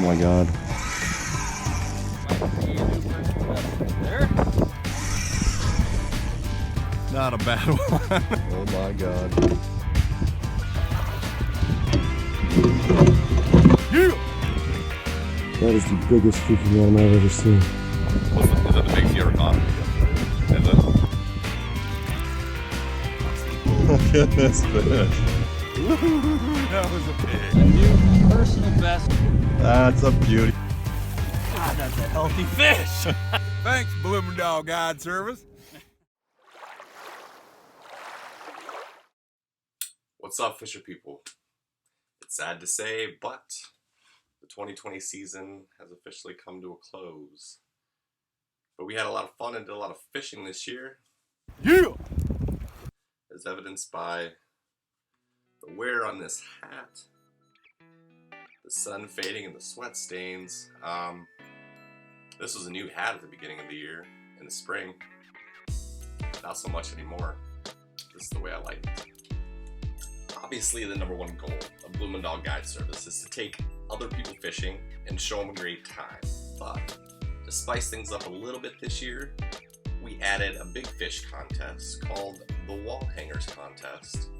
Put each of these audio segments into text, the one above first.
my god. There? Not a bad one. Oh my god. Yeah. That is the biggest freaking worm I've ever seen. Is that the big Sierra Con? Is it? Look at this fish. That was a pig. A new personal best. That's a beauty. God, that's a healthy fish. Thanks, Bloemendaal Guide Service. What's up, fisher people? It's sad to say, but the 2020 season has officially come to a close. But we had a lot of fun and did a lot of fishing this year. Yeah. As evidenced by the wear on this hat, the sun fading and the sweat stains. This was a new hat at the beginning of the year, in the spring. Not so much anymore. This is the way I like it. Obviously, the number one goal of Bloemendaal Guide Service is to take other people fishing and show them a great time. But to spice things up a little bit this year, we added a big fish contest called the Wall Hangers Contest,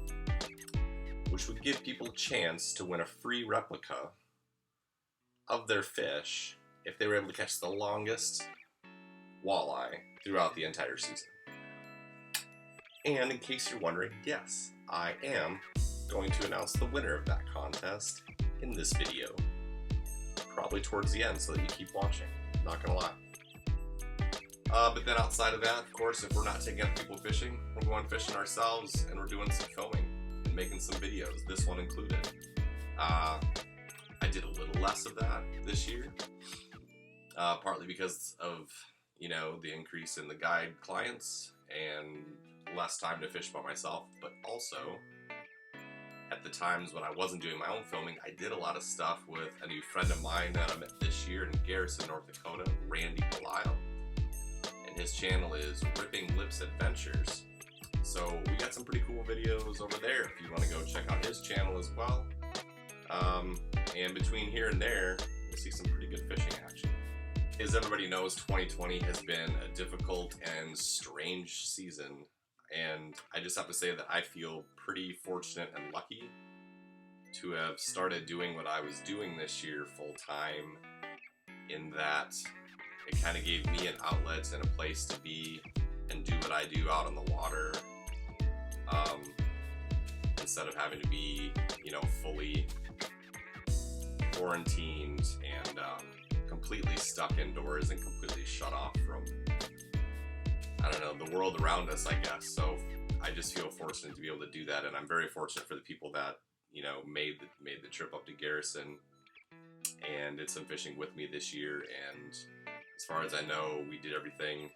which would give people a chance to win a free replica of their fish if they were able to catch the longest walleye throughout the entire season. And in case you're wondering, yes, I am going to announce the winner of that contest in this video. Probably towards the end so that you keep watching, not gonna lie. But then outside of that, of course, if we're not taking other people fishing, we're going fishing ourselves and we're doing some filming and making some videos, this one included. I did a little less of that this year, partly because of, the increase in the guide clients and less time to fish by myself, but also at the times when I wasn't doing my own filming, I did a lot of stuff with a new friend of mine that I met this year in Garrison, North Dakota, Randy Belisle. And his channel is Ripping Lips Adventures. So we got some pretty cool videos over there if you want to go check out his channel as well. And between here and there, you'll see some pretty good fishing action. As everybody knows, 2020 has been a difficult and strange season. And I just have to say that I feel pretty fortunate and lucky to have started doing what I was doing this year full time, in that it kind of gave me an outlet and a place to be and do what I do out on the water, instead of having to be, fully quarantined and completely stuck indoors and completely shut off from, the world around us, I guess. So I just feel fortunate to be able to do that, and I'm very fortunate for the people that, made the trip up to Garrison and did some fishing with me this year. And as far as I know, we did everything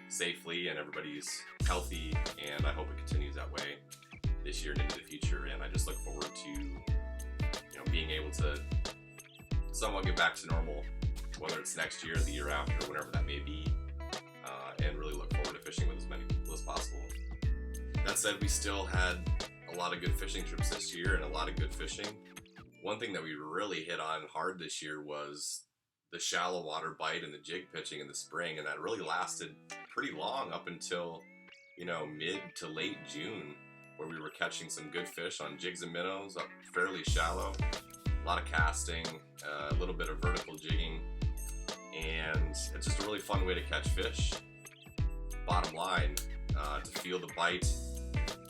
safely and everybody's healthy, and I hope it continues that way this year and into the future. And I just look forward to, being able to somewhat get back to normal, whether it's next year or the year after, whenever that may be. And really look forward to fishing with as many people as possible. That said, we still had a lot of good fishing trips this year and a lot of good fishing. One thing that we really hit on hard this year was the shallow water bite and the jig pitching in the spring, and that really lasted pretty long, up until, mid to late June, where we were catching some good fish on jigs and minnows up fairly shallow. A lot of casting, a little bit of vertical jigging, and it's just a really fun way to catch fish. Bottom line, to feel the bite,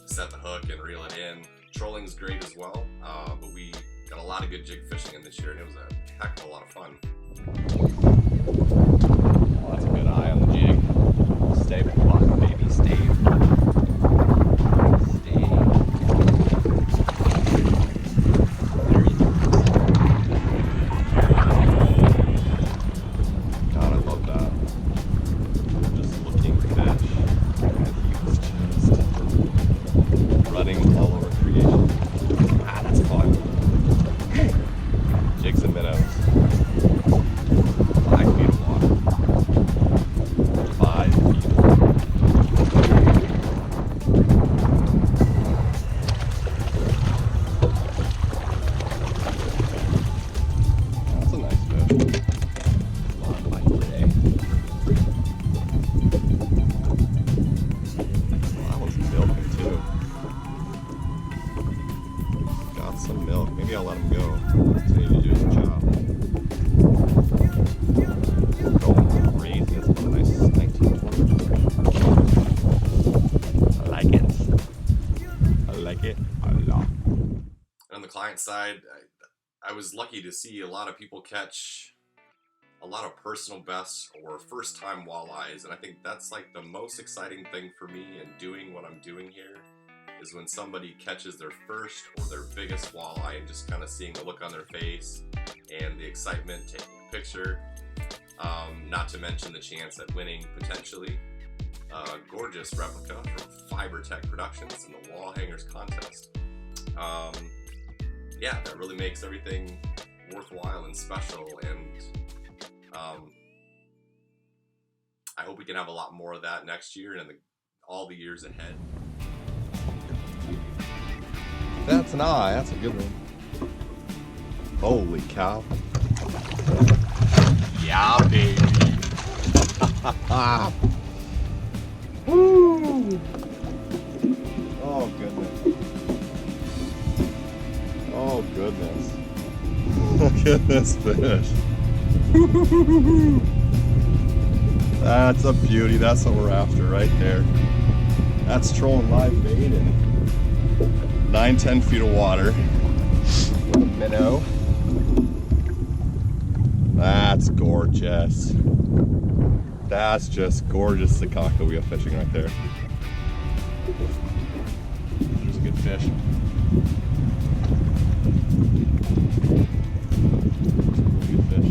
set the hook and reel it in. Trolling's great as well, but we got a lot of good jig fishing in this year, and it was a heck of a lot of fun. Well, that's a good eye on the jig. Stay button, baby, stay. it a lot. On the client side, I was lucky to see a lot of people catch a lot of personal bests or first time walleyes, and I think that's like the most exciting thing for me in doing what I'm doing here is when somebody catches their first or their biggest walleye and just kind of seeing the look on their face and the excitement, taking a picture, not to mention the chance at winning potentially a gorgeous replica from Fiber Tech Productions in the Wall Hangers contest. Yeah, that really makes everything worthwhile and special, and I hope we can have a lot more of that next year and in all the years ahead. That's an eye. That's a good one. Holy cow. Yeah, baby. Woo! Oh, goodness. Oh, goodness. Look at this fish. That's a beauty. That's what we're after right there. That's trolling live bait in 9-10 feet of water with a minnow. That's gorgeous. That's just gorgeous Sakaka wheel fishing right there. There's a good fish. Good fish.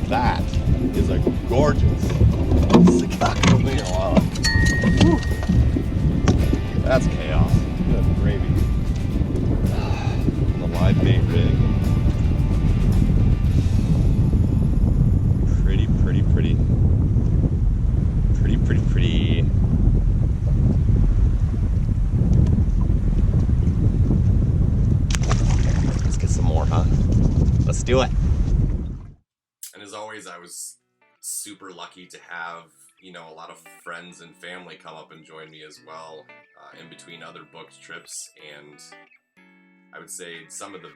That is a gorgeous Sakaka wheel. Wow. That's chaos. Good gravy. And the live bait rig. Pretty, pretty, pretty. Pretty, pretty, pretty. Let's get some more, huh? Let's do it. And as always, I was super lucky to have, you know, a lot of friends and family come up and join me as well in between other booked trips, and I would say some of the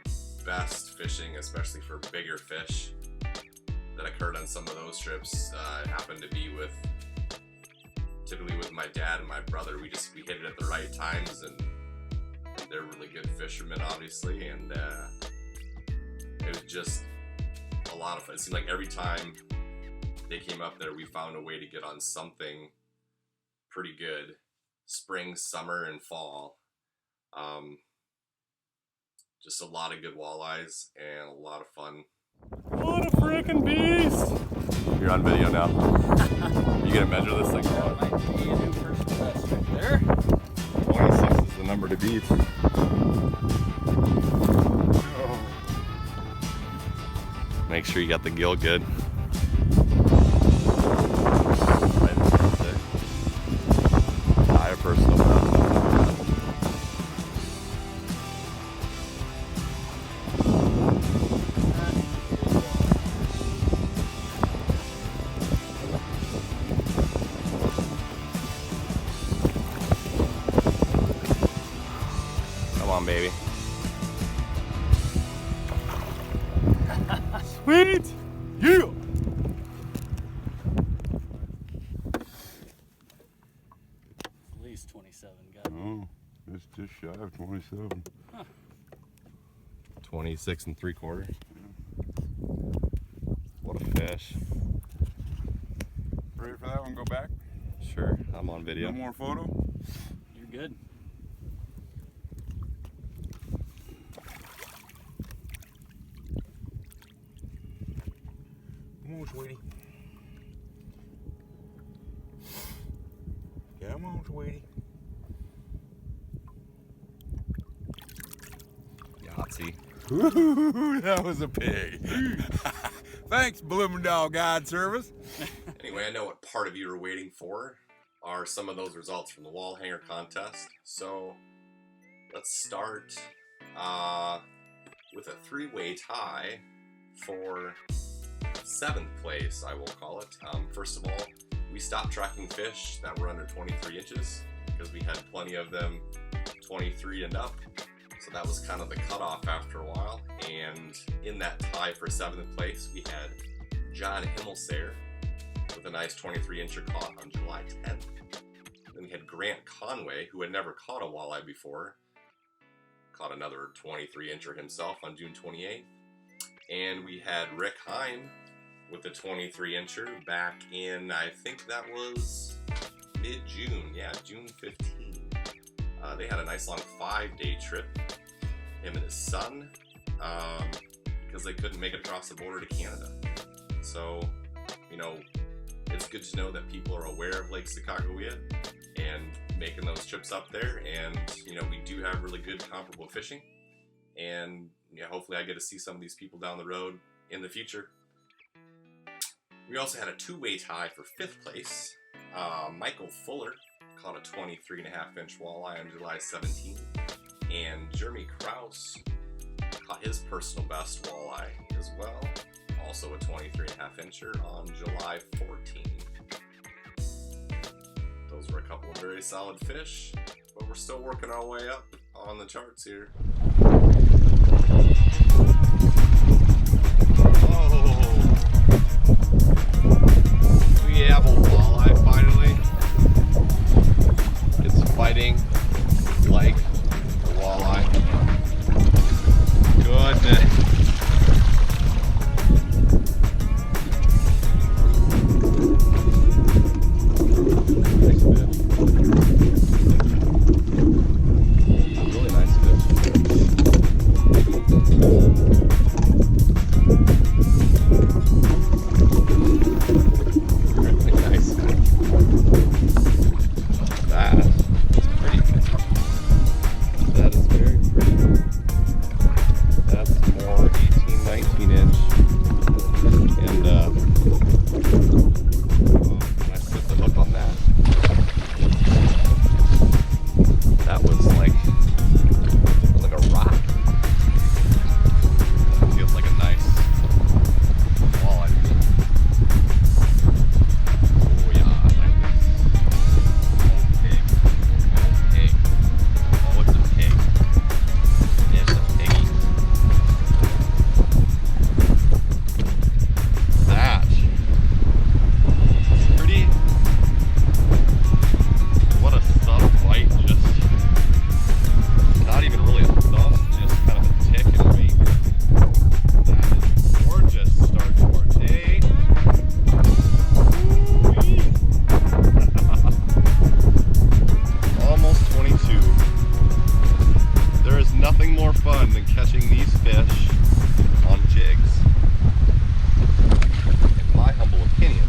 best fishing, especially for bigger fish, that occurred on some of those trips happened to be typically with my dad and my brother. We hit it at the right times, and they're really good fishermen, obviously, and it was just a lot of fun. It seemed like every time they came up there, we found a way to get on something pretty good. Spring, summer, and fall. Just a lot of good walleyes and a lot of fun. What a freaking beast! You're on video now. You gonna measure this thing? That might be a new personal best right there. 26 is the number to beat. Make sure you got the gill good. Right in front there. Higher personal best. Come on, baby. Sweet! Yeah! At least 27, got it. Oh, it's just shy of 27. 26 3/4. What a fish. Ready for that one? Go back? Sure, I'm on video. No more photo? You're good. Come on, sweetie. Come on, sweetie. Yahtzee. Ooh, that was a pig. Thanks, Bloemendaal Guide Service. Anyway, I know what part of you are waiting for are some of those results from the wall hanger contest. So let's start with a three-way tie for 7th place, I will call it. First of all, we stopped tracking fish that were under 23 inches because we had plenty of them 23 and up. So that was kind of the cutoff after a while. And in that tie for 7th place, we had John Himmelsehr with a nice 23-incher caught on July 10th. Then we had Grant Conway, who had never caught a walleye before, caught another 23-incher himself on June 28th. And we had Rick Heim with a 23-incher back in, I think that was mid-June, yeah, June 15. They had a nice long 5-day trip, him and his son, because they couldn't make it across the border to Canada. So, you know, it's good to know that people are aware of Lake Sacagawea and making those trips up there, and, you know, we do have really good comparable fishing, and, yeah, hopefully I get to see some of these people down the road in the future. We also had a 2-way tie for 5th place. Michael Fuller caught a 23.5-inch walleye on July 17th, and Jeremy Krause caught his personal best walleye as well, also a 23.5-incher on July 14th. Those were a couple of very solid fish, but we're still working our way up on the charts here. We have a walleye finally. It's fighting like a walleye. Goodness. Nice fish. Really nice fish. Really nice fish. That is pretty good. That is very pretty. That's more 18, 19 inch. And nice put the hook on that. That was like a rock. That feels like a nice walleye to me. Oh yeah, I like this. Oh pig. Oh, it's a pig. It's a piggy. That is pretty. What a thumb bite, just not even really a thumb, just kind of a tick and bait. That is gorgeous start to our day. Almost 22. There is nothing more fun than catching these fish on jigs, in my humble opinion.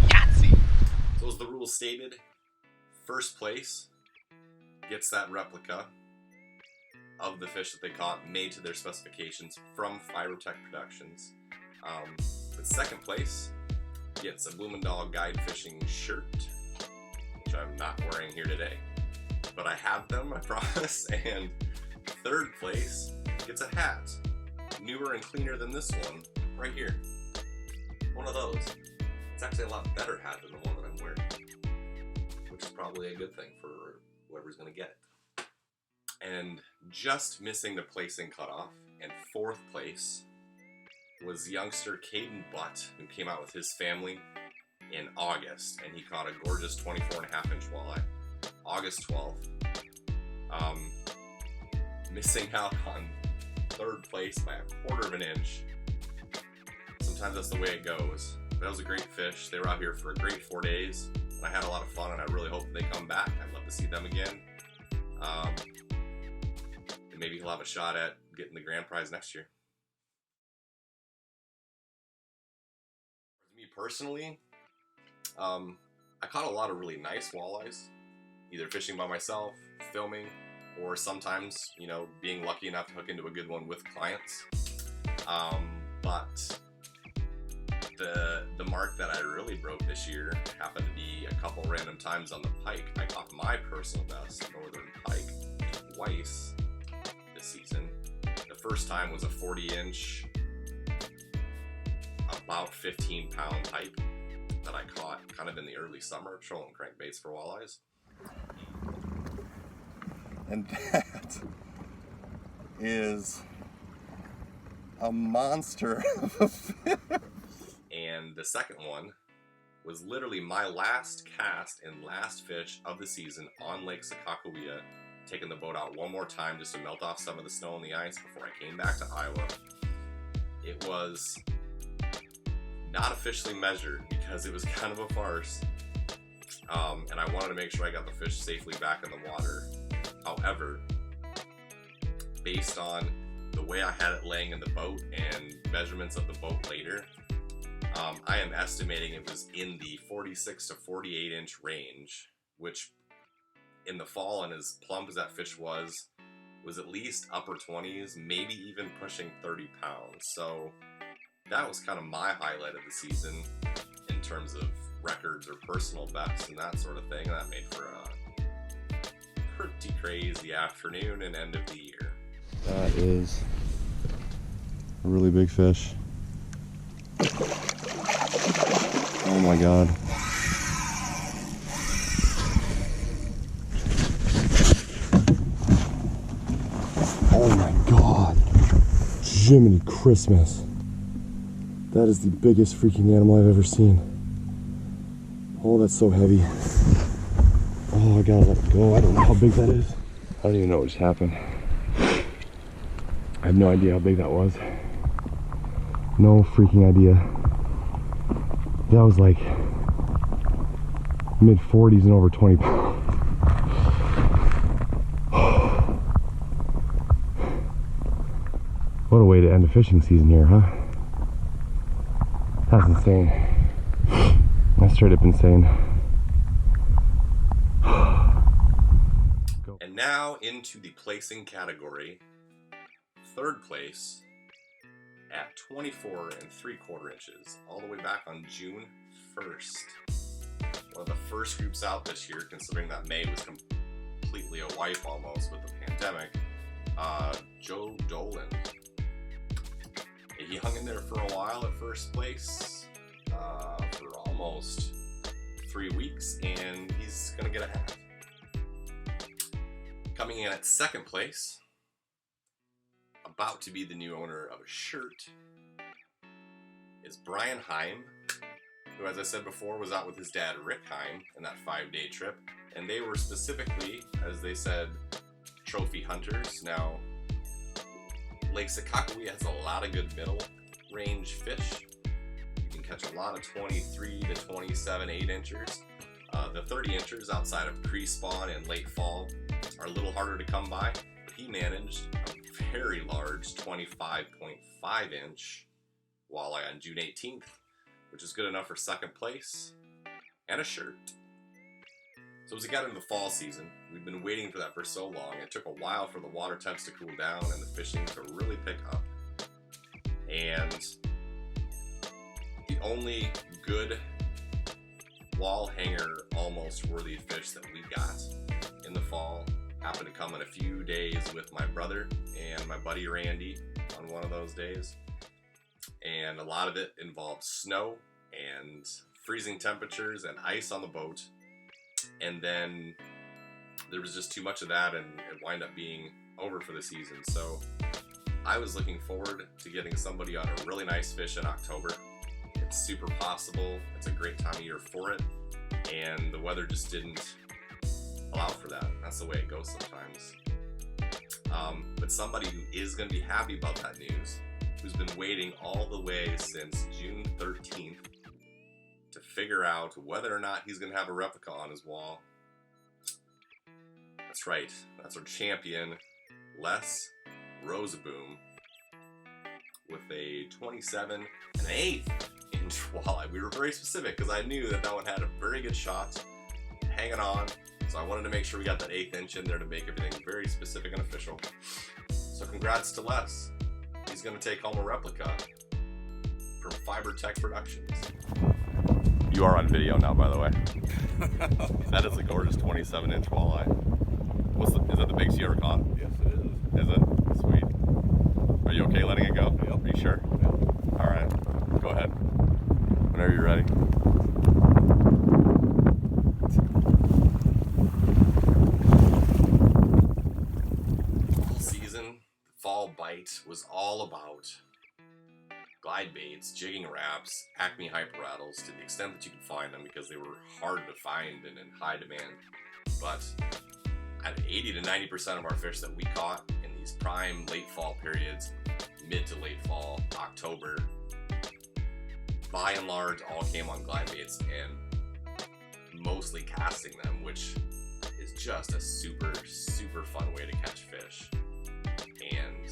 Yahtzee! So as the rule stated, 1st place gets that replica of the fish that they caught made to their specifications from Fibertech Productions. But 2nd place gets a Bloemendaal guide fishing shirt, which I'm not wearing here today, but I have them, I promise. And 3rd place gets a hat, newer and cleaner than this one right here. One of those. It's actually a lot better hat than the one that I'm wearing, which is probably a good thing for whoever's going to get it. And just missing the placing cutoff, and 4th place was youngster Kaden Butt, who came out with his family in August, and he caught a gorgeous 24.5-inch walleye, August 12th. Missing out on 3rd place by a 1/4 of an inch. Sometimes that's the way it goes. But that was a great fish. They were out here for a great 4 days, and I had a lot of fun, and I really hope that they come back. I'd love to see them again. And maybe he'll have a shot at getting the grand prize next year. For me personally, I caught a lot of really nice walleyes, either fishing by myself, filming, or sometimes, you know, being lucky enough to hook into a good one with clients. But the mark that I really broke this year happened to be a couple random times on the pike. I caught my personal best northern pike twice this season. The first time was a 40-inch, about 15-pound pike that I caught kind of in the early summer, trolling crankbaits for walleyes. And that is a monster of a fish. And the second one was literally my last cast and last fish of the season on Lake Sakakawea, taking the boat out one more time just to melt off some of the snow and the ice before I came back to Iowa. It was not officially measured because it was kind of a farce, and I wanted to make sure I got the fish safely back in the water. However, based on the way I had it laying in the boat and measurements of the boat later, I am estimating it was in the 46 to 48 inch range, which in the fall, and as plump as that fish was at least upper 20s, maybe even pushing 30 pounds. So that was kind of my highlight of the season in terms of records or personal bests and that sort of thing. That made for a pretty crazy afternoon and end of the year. That is a really big fish. Oh my God. Oh my God. Jiminy Christmas. That is the biggest freaking animal I've ever seen. Oh, that's so heavy. Oh, I gotta let it go. I don't know how big that is. I don't even know what just happened. I have no idea how big that was. No freaking idea. That was like mid-40s and over 20 pounds. What a way to end a fishing season here, huh? That's insane. That's straight up insane. And now into the placing category. Third place at 24 3/4 inches, all the way back on June 1st. One of the first groups out this year, considering that May was completely a wipe almost with the pandemic. Joe Doland. He hung in there for a while at first place for almost 3 weeks, and he's gonna get a hat. Coming in at second place, about to be the new owner of a shirt, is Bryan Heim, who, as I said before, was out with his dad Rick Heim in that 5-day trip, and they were specifically, as they said, trophy hunters. Now, Lake Sakakawea has a lot of good middle range fish. You can catch a lot of 23 to 27 8-inchers. The 30-inchers outside of pre-spawn and late fall are a little harder to come by. He managed a very large 25.5-inch walleye on June 18th, which is good enough for second place and a shirt. So as we got into the fall season, we've been waiting for that for so long. It took a while for the water temps to cool down and the fishing to really pick up. And the only good wall hanger, almost worthy fish that we got in the fall happened to come in a few days with my brother and my buddy Randy on one of those days. And a lot of it involved snow and freezing temperatures and ice on the boat. And then there was just too much of that, and it wound up being over for the season. So I was looking forward to getting somebody on a really nice fish in October. It's super possible. It's a great time of year for it. And the weather just didn't allow for that. That's the way it goes sometimes. But somebody who is going to be happy about that news, who's been waiting all the way since June 13th to figure out whether or not he's going to have a replica on his wall. That's right. That's our champion, Les Roseboom, with a 27 1/8 inch walleye. We were very specific because I knew that one had a very good shot hanging on. So I wanted to make sure we got that 1/8 inch in there to make everything very specific and official. So congrats to Les. He's going to take home a replica from Fiber Tech Productions. You are on video now, by the way. That is a gorgeous 27-inch walleye. Is that the biggest you ever caught? Yes, it is. Is it? Sweet. Are you okay letting it go? Yep. Are you sure? Yep. All right. Go ahead. Whenever you're ready. Fall season, the fall bite was all about glide baits, jigging wraps, Acme hyper rattles to the extent that you could find them because they were hard to find and in high demand. But at 80 to 90% of our fish that we caught in these prime late fall periods, mid to late fall, October, by and large all came on glide baits and mostly casting them, which is just a super fun way to catch fish. And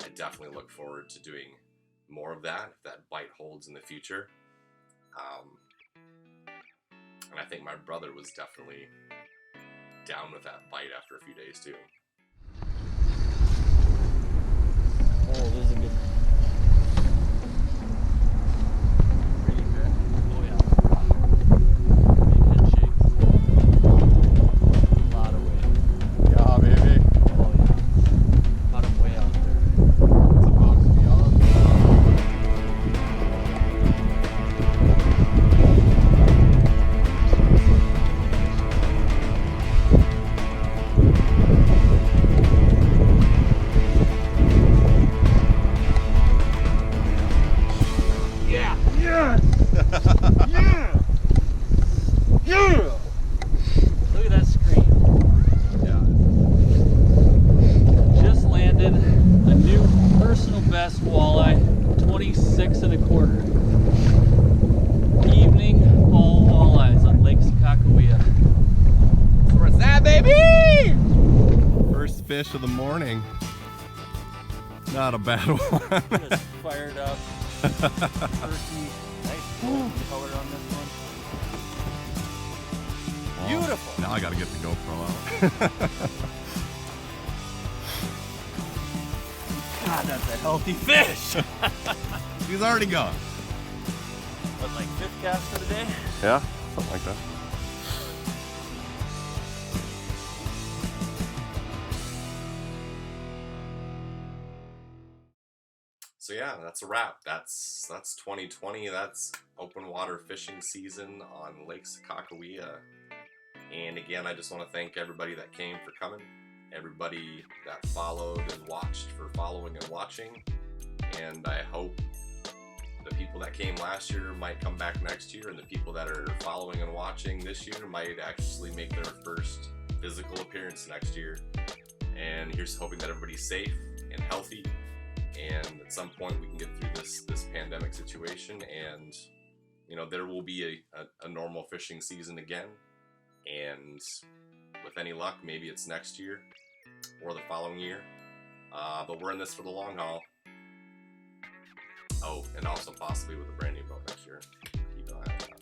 I definitely look forward to doing more of that if that bite holds in the future. And I think my brother was definitely down with that bite after a few days too. Oh, this is a good one. Pretty good. Oh yeah. Big head shakes. A lot of weight. Yeah, baby. Oh yeah. Got him way out there. It's about to be on. Look at that screen. Yeah. Just landed a new personal best walleye, 26 1/4. Evening fall walleyes on Lake Sakakawea. Where's that, baby? First fish of the morning. Not a bad one. Just fired up. Turkey. Nice color on this one. Beautiful. Now I gotta get the GoPro out. God, that's a healthy fish. He's already gone. But like 5th cast for the day. Yeah, something like that. So yeah, that's a wrap. That's 2020. That's open water fishing season on Lake Sakakawea. And again, I just want to thank everybody that came for coming, everybody that followed and watched for following and watching. And I hope the people that came last year might come back next year, and the people that are following and watching this year might actually make their first physical appearance next year. And here's hoping that everybody's safe and healthy, and at some point we can get through this pandemic situation, and you know, there will be a normal fishing season again. And with any luck, maybe it's next year or the following year. But we're in this for the long haul. Oh, and also possibly with a brand new boat next year. Keep an eye on that.